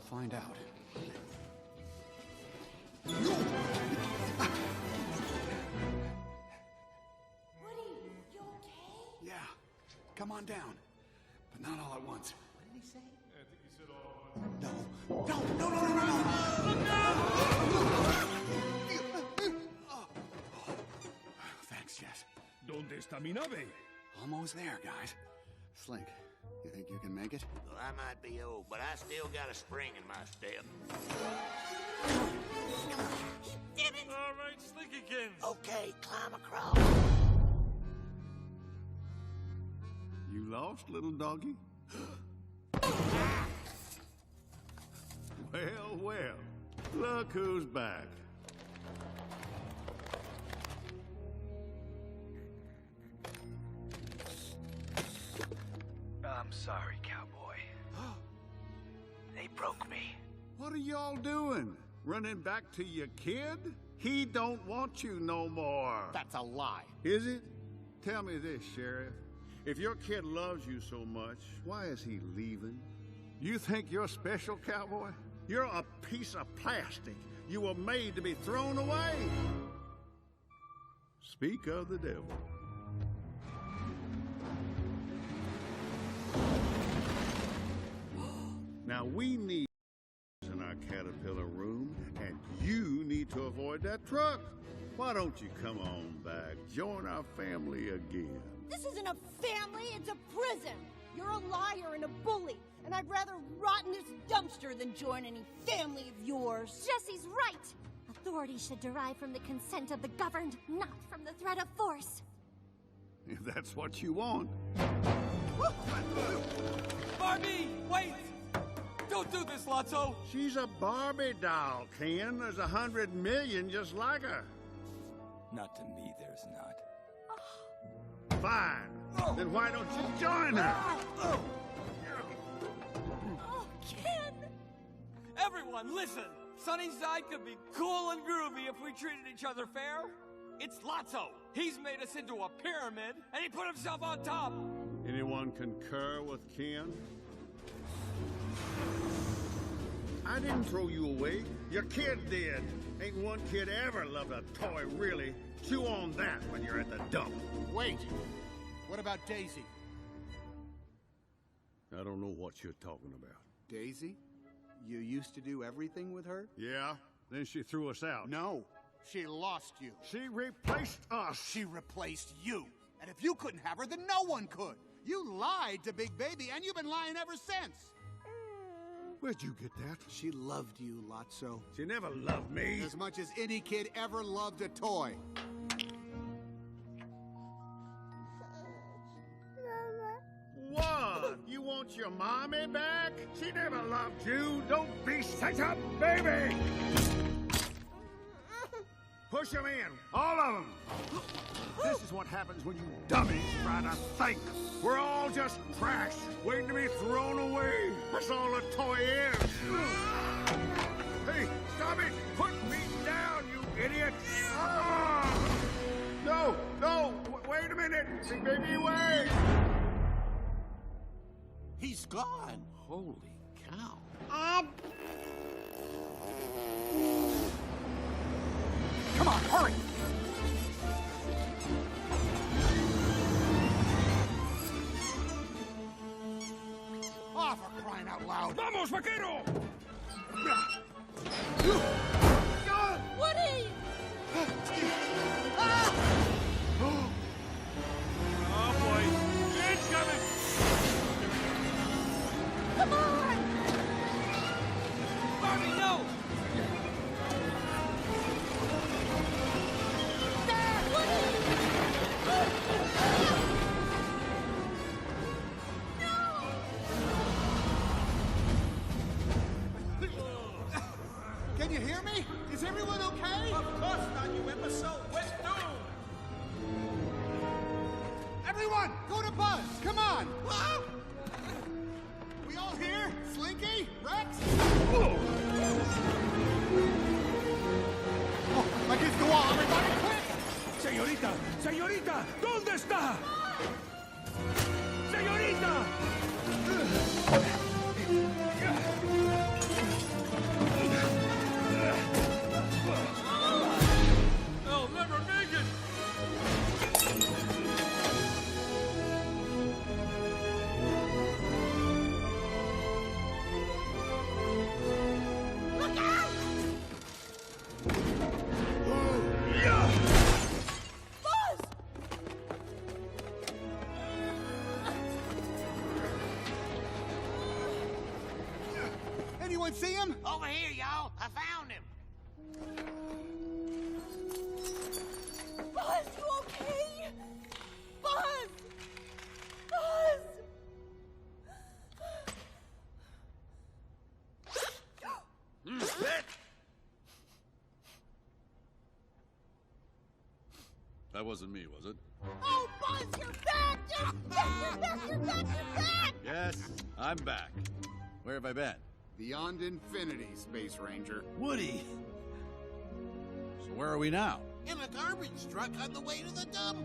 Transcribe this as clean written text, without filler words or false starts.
find out. Woody, you okay? Yeah, come on down. But not all at once. What did he say? I think he said all at once. No. Thanks, Jess. ¿Dónde está mi nave? Almost there, guys. Slink, you think you can make it? Well, I might be old, but I still got a spring in my step. He did it! All right, Slinkykins. Okay, climb across. You lost, little doggy? Well, look who's back. I'm sorry, cowboy. They broke me. What are y'all doing? Running back to your kid? He don't want you no more. That's a lie. Is it? Tell me this, Sheriff. If your kid loves you so much, why is he leaving? You think you're special, cowboy? You're a piece of plastic. You were made to be thrown away. Speak of the devil. Now, we need in our caterpillar room, and you need to avoid that truck. Why don't you come on back, join our family again? This isn't a family, it's a prison. You're a liar and a bully, and I'd rather rot in this dumpster than join any family of yours. Jessie's right. Authority should derive from the consent of the governed, not from the threat of force. If that's what you want. Barbie, wait! Don't do this, Lotso! She's a Barbie doll, Ken. There's 100 million just like her. Not to me, there's not. Fine. Then why don't you join her? Oh, Ken! Everyone, listen! Sunnyside could be cool and groovy if we treated each other fair. It's Lotso. He's made us into a pyramid, and he put himself on top. Anyone concur with Ken? I didn't throw you away. Your kid did. Ain't one kid ever loved a toy, really. Chew on that when you're at the dump. Wait. What about Daisy? I don't know what you're talking about. Daisy? You used to do everything with her? Yeah? Then she threw us out. No. She lost you. She replaced us. She replaced you. And if you couldn't have her, then no one could. You lied to Big Baby, and you've been lying ever since. Where'd you get that? She loved you, Lotso. She never loved me. As much as any kid ever loved a toy. What? You want your mommy back? She never loved you. Don't be such a baby. Push them in. All of them. This is what happens when you dummies try to think. We're all just trash, waiting to be thrown away. That's all a toy is. Hey, stop it! Put me down, you idiot! No! Wait a minute! Big Baby, wait! He's gone. Holy cow. Come on, hurry! Oh, for crying out loud! ¡Vamos, vaquero! Woody! Oh, boy. It's coming! Come on! Barbie, no! There, Woody! Can you hear me? Is everyone okay? Of course not, you imbecile! West Doom! Everyone, go to Buzz! Come on! We all here? Slinky? Rex? Oh, against the wall, everybody, quick! Señorita, ¿dónde está? Señorita! Anyone see him? Over here, y'all. I found him. Buzz, you okay? Buzz! Buzz! That wasn't me, was it? Oh, Buzz, you're back! You're back! You're back! You're back! Yes, I'm back. Where have I been? Beyond infinity, Space Ranger. Woody! So where are we now? In a garbage truck on the way to the dump.